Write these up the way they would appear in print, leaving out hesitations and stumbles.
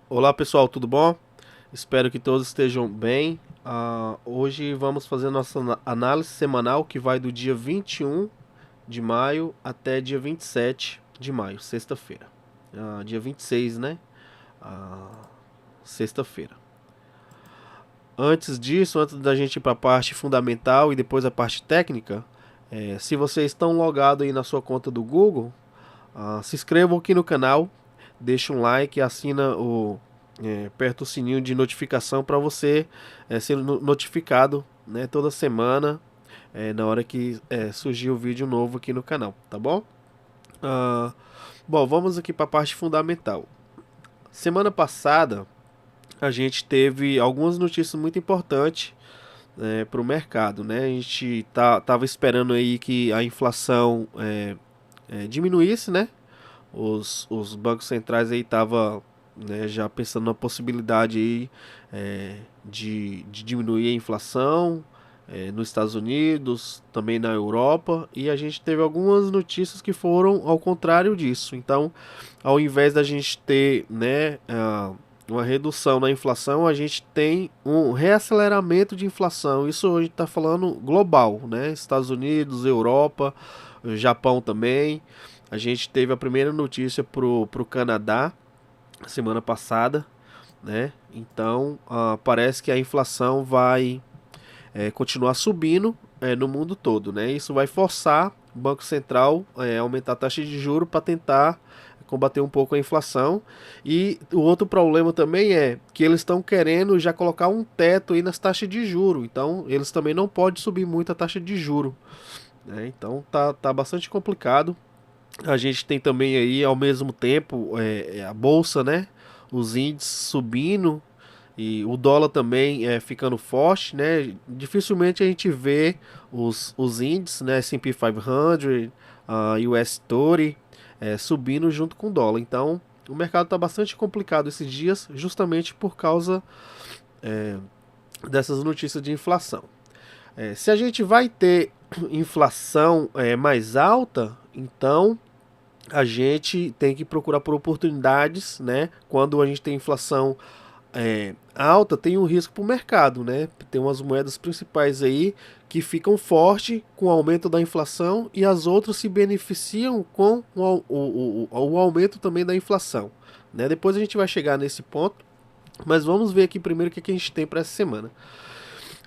Olá pessoal, tudo bom? Espero que todos estejam bem. Hoje vamos fazer nossa análise semanal que vai do dia 21 de maio até dia 27 de maio, sexta-feira. Dia 26, né? Ah, Sexta-feira. Antes disso, antes da gente ir para a parte fundamental e depois a parte técnica, se vocês estão logados aí na sua conta do Google, se inscrevam aqui no canal, deixa um like, assina aperta o sininho de notificação para você ser notificado, né, toda semana na hora que surgir o vídeo novo aqui no canal, tá bom? Ah, Bom, vamos aqui para a parte fundamental. Semana passada a gente teve algumas notícias muito importantes para o mercado, né? A gente tava esperando aí que a inflação diminuísse, né? Os bancos centrais aí estavam, né, já pensando na possibilidade aí, de diminuir a inflação nos Estados Unidos, também na Europa, e a gente teve algumas notícias que foram ao contrário disso. Então, ao invés da gente ter, né, uma redução na inflação, a gente tem um reaceleramento de inflação. Isso a gente está falando global, né? Estados Unidos, Europa, Japão também. A gente teve a primeira notícia pro Canadá semana passada, né? Então parece que a inflação vai continuar subindo no mundo todo, né? Isso vai forçar o Banco Central a aumentar a taxa de juros para tentar combater um pouco a inflação. E o outro problema também é que eles estão querendo já colocar um teto aí nas taxas de juro. Então eles também não podem subir muito a taxa de juro, né? Então tá bastante complicado. A gente tem também aí, ao mesmo tempo, a bolsa, né? Os índices subindo e o dólar também ficando forte, né? Dificilmente a gente vê os índices, né? S&P 500, US 30, subindo junto com o dólar. Então, o mercado está bastante complicado esses dias, justamente por causa dessas notícias de inflação. Se a gente vai ter inflação mais alta, então a gente tem que procurar por oportunidades, né? Quando a gente tem inflação alta, tem um risco para o mercado, né? Tem umas moedas principais aí que ficam fortes com o aumento da inflação e as outras se beneficiam com o aumento também da inflação, né? Depois a gente vai chegar nesse ponto, mas vamos ver aqui primeiro o que a gente tem para essa semana.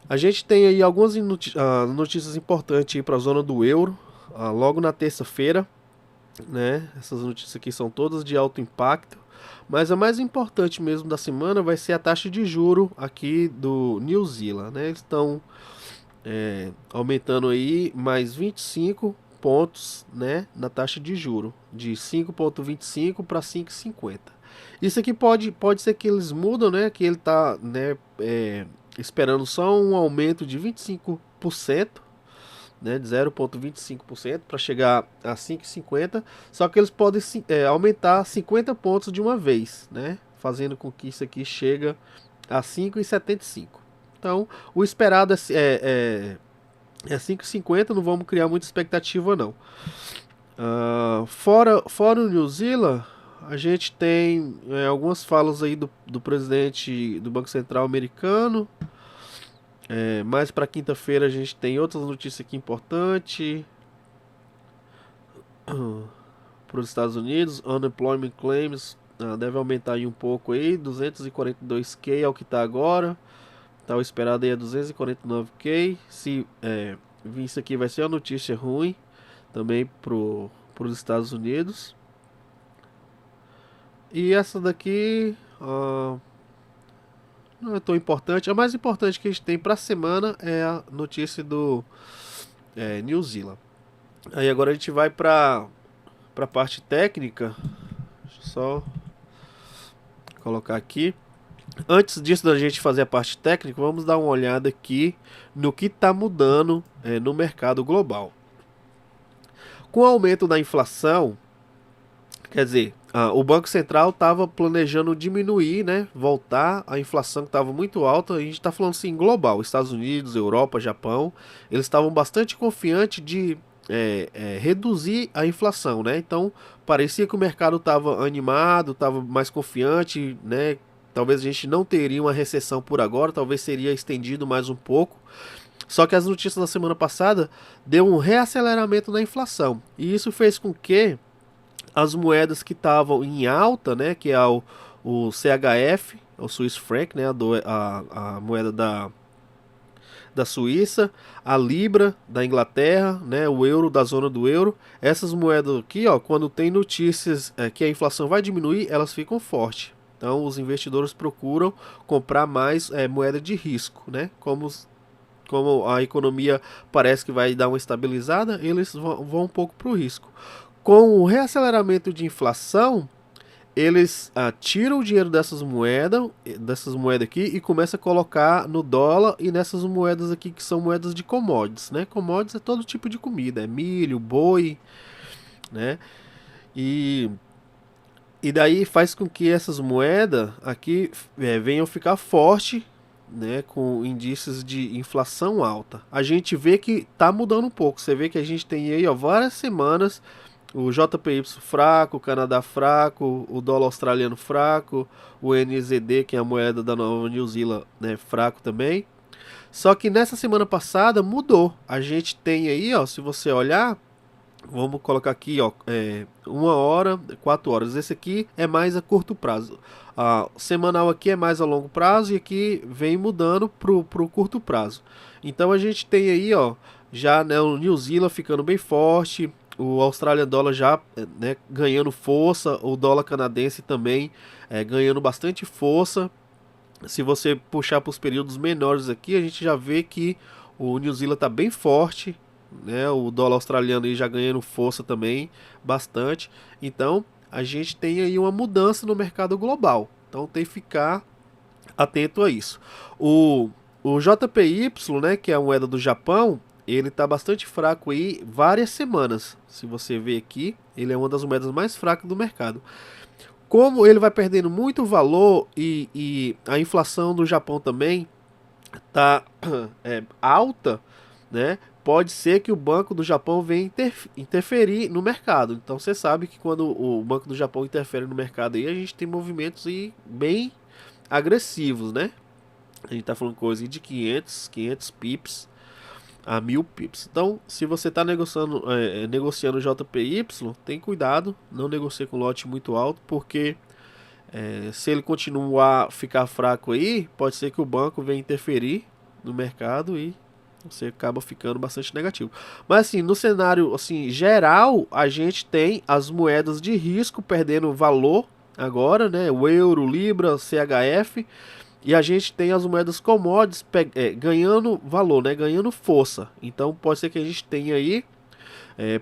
A gente tem aí algumas notícias importantes para a zona do euro, logo na terça-feira, né? Essas notícias aqui são todas de alto impacto, mas a mais importante mesmo da semana vai ser a taxa de juro aqui do New Zealand, né? Eles estão aumentando aí mais 25 pontos, né, na taxa de juro, de 5,25 para 5,50. Isso aqui pode ser que eles mudam, né? Que ele tá, né, esperando só um aumento de 25%, né, de 0,25% para chegar a 5,50, só que eles podem aumentar 50 pontos de uma vez, né, fazendo com que isso aqui chegue a 5,75. Então, o esperado é 5,50, não vamos criar muita expectativa não. Fora o New Zealand, a gente tem algumas falas aí do presidente do Banco Central americano. Mais para quinta-feira a gente tem outras notícias aqui importantes para os Estados Unidos. Unemployment claims deve aumentar aí um pouco aí, 242k é o que está agora. Tá, o esperado aí é 249k. Se vir isso aqui vai ser uma notícia ruim também para os Estados Unidos. E essa daqui não é tão importante. A mais importante que a gente tem para a semana é a notícia do New Zealand. Aí agora a gente vai para a parte técnica. Deixa eu só colocar aqui. Antes disso da gente fazer a parte técnica, vamos dar uma olhada aqui no que está mudando no mercado global. Com o aumento da inflação, quer dizer, o Banco Central estava planejando diminuir, né, voltar a inflação que estava muito alta. A gente está falando assim global, Estados Unidos, Europa, Japão, eles estavam bastante confiantes de reduzir a inflação, né? Então parecia que o mercado estava animado, estava mais confiante, né? talvez a gente não teria uma recessão por agora, talvez seria estendido mais um pouco. Só que as notícias da semana passada deu um reaceleramento na inflação. E isso fez com que as moedas que estavam em alta, né, que é o CHF, o Swiss franc, né, a moeda da Suíça, a Libra da Inglaterra, né, o euro da zona do euro. Essas moedas aqui, ó, quando tem notícias que a inflação vai diminuir, elas ficam fortes. Então os investidores procuram comprar mais moeda de risco, né? Como a economia parece que vai dar uma estabilizada, eles vão um pouco para o risco. Com o reaceleramento de inflação, eles tiram o dinheiro dessas moedas aqui e começam a colocar no dólar e nessas moedas aqui que são moedas de commodities, né? Commodities é todo tipo de comida, é milho, boi, né? E, e daí faz com que essas moedas aqui venham ficar forte, né, com indícios de inflação alta. A gente vê que tá mudando um pouco. Você vê que a gente tem aí, ó, várias semanas o JPY fraco, o Canadá fraco, o dólar australiano fraco, o NZD, que é a moeda da Nova New Zealand, né, fraco também. Só que nessa semana passada mudou. A gente tem aí, ó, se você olhar, vamos colocar aqui, ó, 1 hora, 4 horas. Esse aqui é mais a curto prazo. Semanal aqui é mais a longo prazo e aqui vem mudando pro curto prazo. Então a gente tem aí, ó, já, né, o New Zealand ficando bem forte, o Australian Dollar já, né, ganhando força, o dólar canadense também ganhando bastante força. Se você puxar para os períodos menores aqui, a gente já vê que o New Zealand está bem forte, né? O dólar australiano aí já ganhando força também, bastante. Então, a gente tem aí uma mudança no mercado global. Então, tem que ficar atento a isso. O JPY, né, que é a moeda do Japão, ele está bastante fraco aí várias semanas. Se você ver aqui, ele é uma das moedas mais fracas do mercado. Como ele vai perdendo muito valor e a inflação do Japão também está alta, né? Pode ser que o Banco do Japão venha interferir no mercado. Então você sabe que quando o Banco do Japão interfere no mercado aí, a gente tem movimentos aí bem agressivos, né? A gente está falando coisa de 500 pips a 1000 pips. Então, se você está negociando JPY, tem cuidado, não negocie com lote muito alto, porque se ele continuar a ficar fraco aí, pode ser que o banco venha interferir no mercado e você acaba ficando bastante negativo. Mas assim, no cenário assim, geral, a gente tem as moedas de risco perdendo valor agora, né? O euro, Libra, CHF. E a gente tem as moedas commodities ganhando valor, né? Ganhando força. Então pode ser que a gente tenha aí,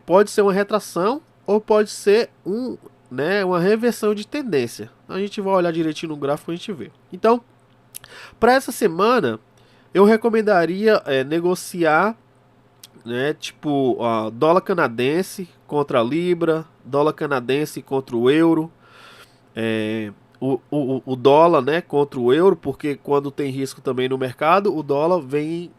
pode ser uma retração ou pode ser né, uma reversão de tendência. A gente vai olhar direitinho no gráfico e a gente vê. Então, para essa semana, eu recomendaria negociar, né, tipo, dólar canadense contra a libra, dólar canadense contra o euro, o dólar, né, contra o euro, porque quando tem risco também no mercado, o dólar vem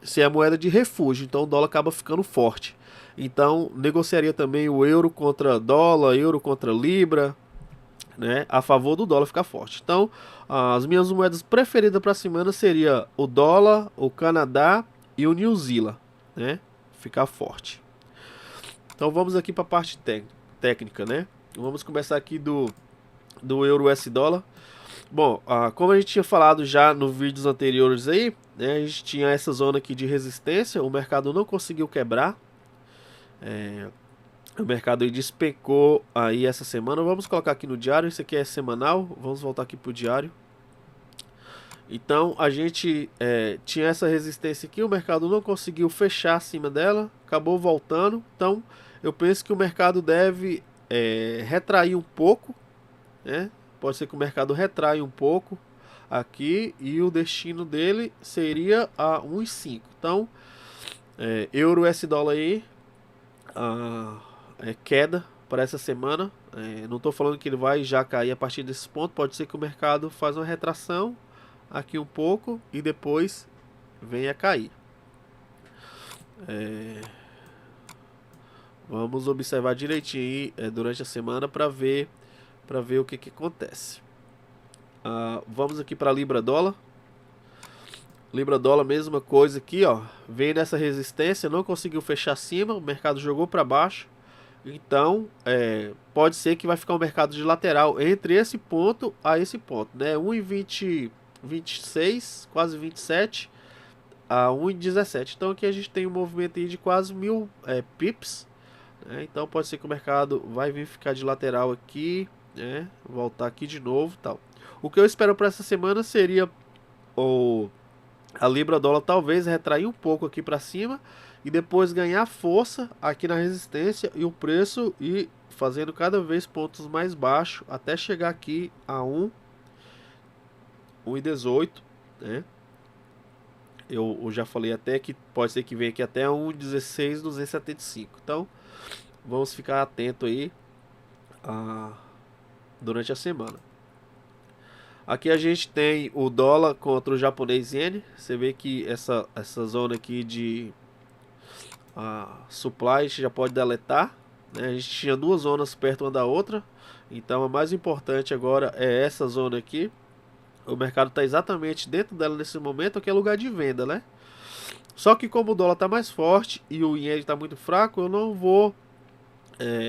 ser a moeda de refúgio, então o dólar acaba ficando forte. Então negociaria também o euro contra dólar, euro contra libra, né, a favor do dólar ficar forte. Então as minhas moedas preferidas para a semana seria o dólar, o Canadá e o New Zealand, né, ficar forte. Então vamos aqui para a parte técnica, né? Vamos começar aqui do euro US dólar. Bom, como a gente tinha falado já nos vídeos anteriores aí, né, a gente tinha essa zona aqui de resistência, o mercado não conseguiu quebrar. O mercado aí despencou aí essa semana. Vamos colocar aqui no diário, isso aqui é semanal, vamos voltar aqui pro diário. Então a gente tinha essa resistência aqui, o mercado não conseguiu fechar acima dela, acabou voltando. Então eu penso que o mercado deve retrair um pouco, né? Pode ser que o mercado retrai um pouco aqui e o destino dele seria a 1,5. Então, euro US dólar aí, queda para essa semana. Não estou falando que ele vai já cair a partir desse ponto. Pode ser que o mercado faça uma retração aqui um pouco e depois venha a cair. Vamos observar direitinho durante a semana para ver o que acontece. Vamos aqui para Libra dólar. Libra dólar, mesma coisa aqui, ó. Veio nessa resistência, não conseguiu fechar acima, o mercado jogou para baixo. Então, pode ser que vai ficar um mercado de lateral entre esse ponto a esse ponto, né? 1,20, 26, quase 27 a 1,17. Então aqui a gente tem um movimento aí de quase 1000 pips, né? Então pode ser que o mercado vai vir ficar de lateral aqui, né? Voltar aqui de novo, tal. O que eu espero para essa semana seria a Libra dólar talvez retrair um pouco aqui para cima e depois ganhar força aqui na resistência e o preço ir fazendo cada vez pontos mais baixos até chegar aqui a 1,18, né? Eu já falei até que pode ser que venha aqui até 1,16,275. Então vamos ficar atento aí durante a semana. Aqui a gente tem o dólar contra o japonês iene. Você vê que essa zona aqui de supply a gente já pode deletar, né? A gente tinha duas zonas perto uma da outra. Então a mais importante agora é essa zona aqui. O mercado está exatamente dentro dela nesse momento, que é lugar de venda, né? Só que como o dólar está mais forte e o iene está muito fraco, eu não vou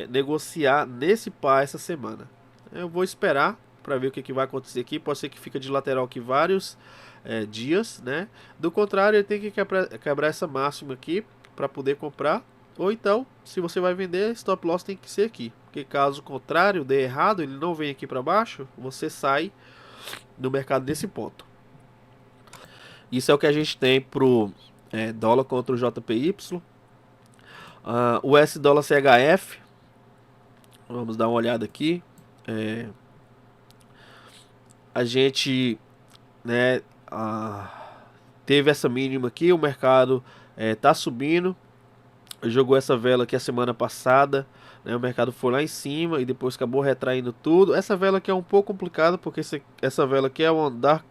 negociar nesse par essa semana. Eu vou esperar para ver o que vai acontecer aqui. Pode ser que fique de lateral aqui vários dias, né? Do contrário, ele tem que quebrar essa máxima aqui para poder comprar. Ou então, se você vai vender, stop loss tem que ser aqui. Porque caso contrário, dê errado, ele não vem aqui para baixo, você sai do mercado desse ponto. Isso é o que a gente tem pro dólar contra o JPY. O S dólar CHF. Vamos dar uma olhada aqui. A gente, né, teve essa mínima aqui, o mercado tá subindo, jogou essa vela aqui a semana passada, né, o mercado foi lá em cima e depois acabou retraindo tudo. Essa vela aqui é um pouco complicada porque essa vela aqui é uma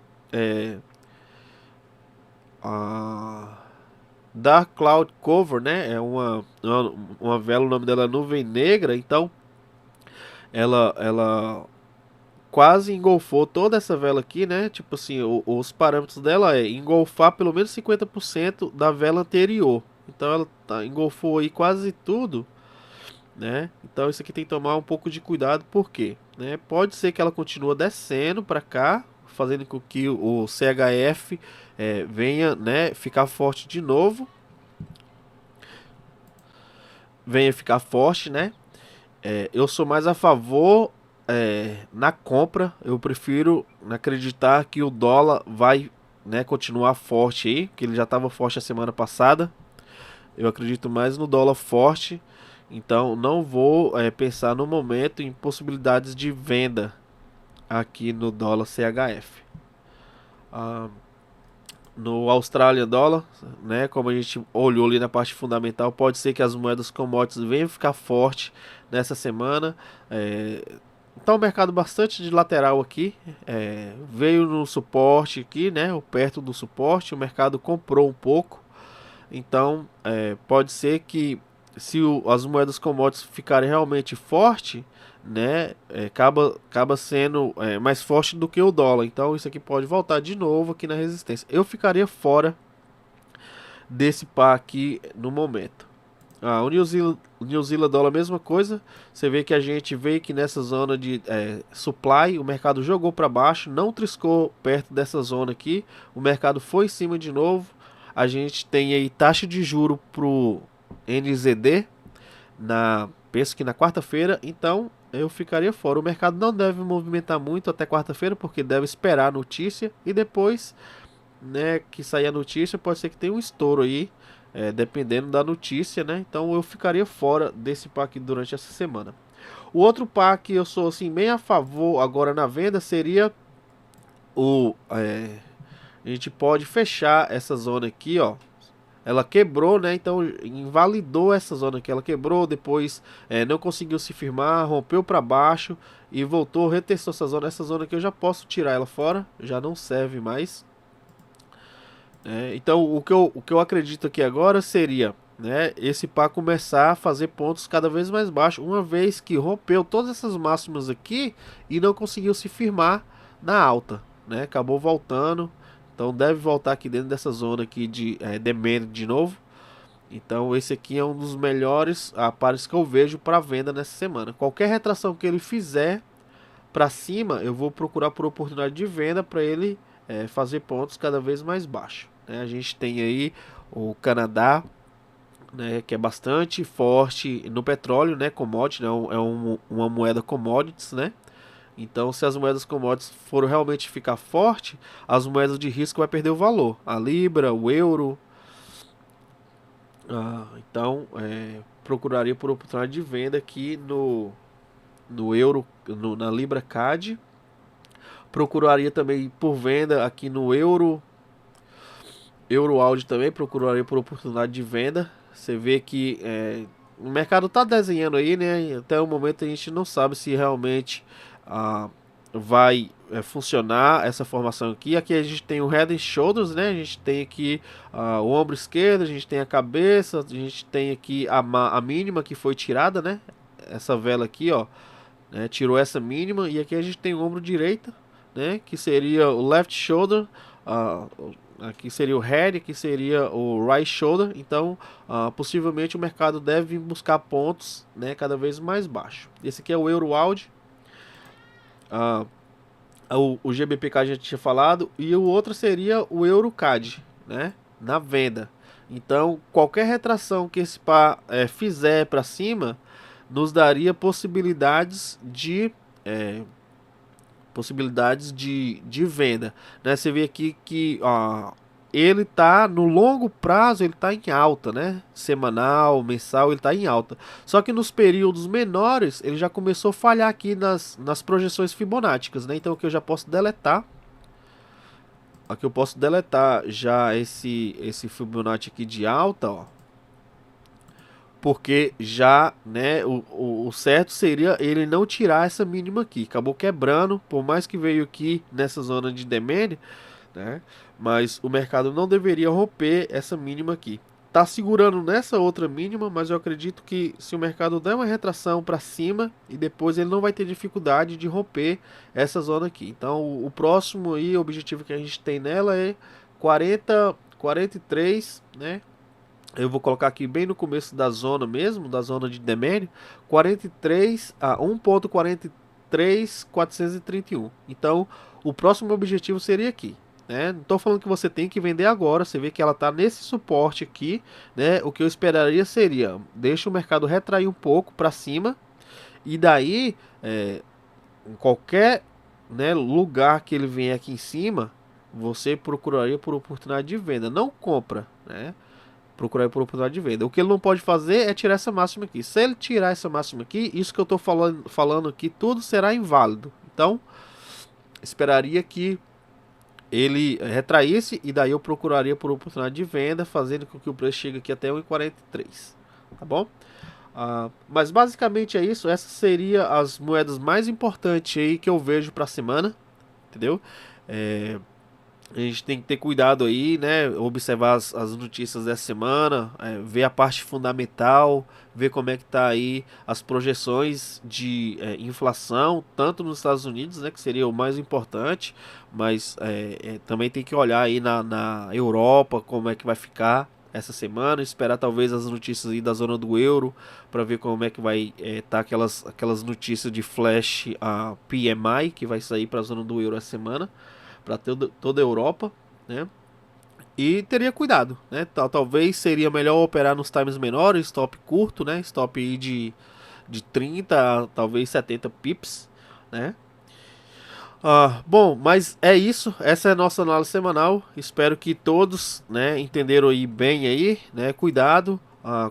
Dark Cloud Cover, né, é uma vela, o nome dela é nuvem negra, então ela quase engolfou toda essa vela aqui, né? Tipo assim, os parâmetros dela é engolfar pelo menos 50% da vela anterior. Então ela engolfou aí quase tudo, né? Então isso aqui tem que tomar um pouco de cuidado, porque, né? Pode ser que ela continue descendo para cá, fazendo com que o CHF venha, né, ficar forte de novo. Venha ficar forte, né? Eu sou mais a favor na compra. Eu prefiro acreditar que o dólar vai, né, continuar forte aí, que ele já estava forte a semana passada. Eu acredito mais no dólar forte, então não vou pensar no momento em possibilidades de venda aqui no dólar CHF. No Australian Dollar, né, como a gente olhou ali na parte fundamental, pode ser que as moedas commodities venham ficar forte nessa semana. Tá um mercado bastante de lateral aqui, veio no suporte aqui, né, perto do suporte, o mercado comprou um pouco. Então pode ser que se as moedas commodities ficarem realmente fortes, né, acaba sendo mais forte do que o dólar. Então isso aqui pode voltar de novo aqui na resistência. Eu ficaria fora desse par aqui no momento. O New Zealand dólar, mesma coisa. Você vê que a gente veio aqui nessa zona de supply, o mercado jogou para baixo, não triscou perto dessa zona aqui, o mercado foi em cima de novo. A gente tem aí taxa de juro pro NZD penso que na quarta-feira, então eu ficaria fora. O mercado não deve movimentar muito até quarta-feira, porque deve esperar a notícia e depois, né, que sair a notícia, pode ser que tenha um estouro aí, dependendo da notícia, né? Então eu ficaria fora desse par aqui durante essa semana. O outro par que eu sou assim bem a favor agora na venda seria a gente pode fechar essa zona aqui, ó. Ela quebrou, né? Então invalidou essa zona que ela quebrou. Depois não conseguiu se firmar, rompeu para baixo e voltou, retestou essa zona. Essa zona aqui eu já posso tirar ela fora, já não serve mais. Então o que eu acredito aqui agora seria, né, esse par começar a fazer pontos cada vez mais baixos, uma vez que rompeu todas essas máximas aqui e não conseguiu se firmar na alta, né? Acabou voltando, então deve voltar aqui dentro dessa zona aqui de demand de novo. Então esse aqui é um dos melhores pares que eu vejo para venda nessa semana. Qualquer retração que ele fizer para cima, eu vou procurar por oportunidade de venda para ele fazer pontos cada vez mais baixos, né? A gente tem aí o Canadá, né, que é bastante forte no petróleo, né, commodity, né, uma moeda commodities, né? Então, se as moedas commodities forem realmente ficar forte, as moedas de risco vai perder o valor. A libra, o euro. Então, procuraria por oportunidade de venda aqui no euro, na libra CAD. Procuraria também por venda aqui no euro AUD também. Procuraria por oportunidade de venda. Você vê que o mercado está desenhando aí, né? Até o momento a gente não sabe se realmente vai funcionar essa formação aqui. Aqui a gente tem o Head and Shoulders, né? A gente tem aqui o ombro esquerdo, a gente tem a cabeça, a gente tem aqui a mínima que foi tirada, né? Essa vela aqui, ó, né? Tirou essa mínima. E aqui a gente tem o ombro direito, né? Que seria o left shoulder. Aqui seria o head, aqui seria o right shoulder. Então, possivelmente o mercado deve buscar pontos, né, cada vez mais baixo. Esse aqui é o euro AUD. O GBP CAD já tinha falado. E o outro seria o euro CAD, né, na venda. Então, qualquer retração que esse par fizer para cima, nos daria possibilidades de venda, né? Você vê aqui que ele tá no longo prazo, ele tá em alta, né? Semanal, mensal, ele tá em alta. Só que nos períodos menores, ele já começou a falhar aqui nas projeções fibonáticas, né? Então aqui eu já posso deletar. Aqui eu posso deletar já esse Fibonacci aqui de alta, ó. Porque já, né, o certo seria ele não tirar essa mínima aqui. Acabou quebrando, por mais que veio aqui nessa zona de demand, né? Mas o mercado não deveria romper essa mínima aqui. Tá segurando nessa outra mínima, mas eu acredito que se o mercado der uma retração para cima e depois ele não vai ter dificuldade de romper essa zona aqui. Então o próximo aí, objetivo que a gente tem nela é 43, né? Eu vou colocar aqui bem no começo da zona mesmo, da zona de demand, 43 a 1.43.431. Então, o próximo objetivo seria aqui, né? Não estou falando que você tem que vender agora, você vê que ela está nesse suporte aqui, né? O que eu esperaria seria, deixa o mercado retrair um pouco para cima, e daí, em qualquer, né, lugar que ele venha aqui em cima, você procuraria por oportunidade de venda, não compra, né? Procurar por oportunidade de venda. O que ele não pode fazer é tirar essa máxima aqui. Se ele tirar essa máxima aqui, isso que eu estou falando aqui, tudo será inválido. Então, esperaria que ele retraísse e daí eu procuraria por oportunidade de venda, fazendo com que o preço chegue aqui até 1,43. Tá bom? Mas basicamente é isso. Essas seriam as moedas mais importantes aí que eu vejo para a semana. Entendeu? A gente tem que ter cuidado aí, né? Observar as notícias dessa semana, ver a parte fundamental, ver como é que tá aí as projeções de inflação, tanto nos Estados Unidos, né, que seria o mais importante, mas também tem que olhar aí na Europa, como é que vai ficar essa semana, esperar talvez as notícias aí da zona do euro, para ver como é que vai tá aquelas notícias de flash PMI, que vai sair para a zona do euro essa semana, para toda a Europa, né? E teria cuidado, né? Talvez seria melhor operar nos times menores, stop curto, né? Stop aí de 30 talvez 70 pips, né? Bom, mas é isso. Essa é a nossa análise semanal. Espero que todos, né, entenderam aí bem aí, né? Cuidado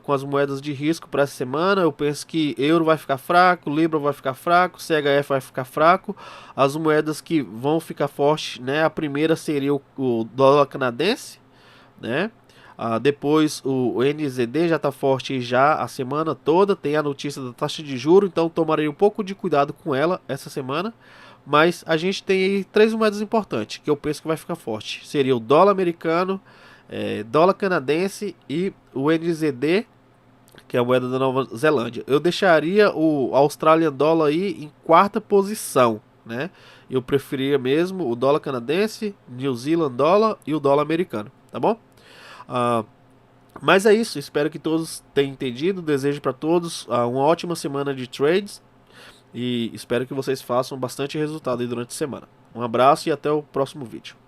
com as moedas de risco para essa semana. Eu penso que euro vai ficar fraco, libra vai ficar fraco, CHF vai ficar fraco. As moedas que vão ficar fortes, né? A primeira seria o dólar canadense, né? Depois o NZD já está forte já a semana toda. Tem a notícia da taxa de juros, então tomarei um pouco de cuidado com ela essa semana. Mas a gente tem aí três moedas importantes que eu penso que vai ficar forte. Seria o dólar americano, dólar canadense e o NZD, que é a moeda da Nova Zelândia. Eu deixaria o Australian Dollar aí em quarta posição, né? Eu preferia mesmo o dólar canadense, New Zealand dólar e o dólar americano, tá bom? Ah, mas é isso, espero que todos tenham entendido. Desejo para todos uma ótima semana de trades e espero que vocês façam bastante resultado aí durante a semana. Um abraço e até o próximo vídeo.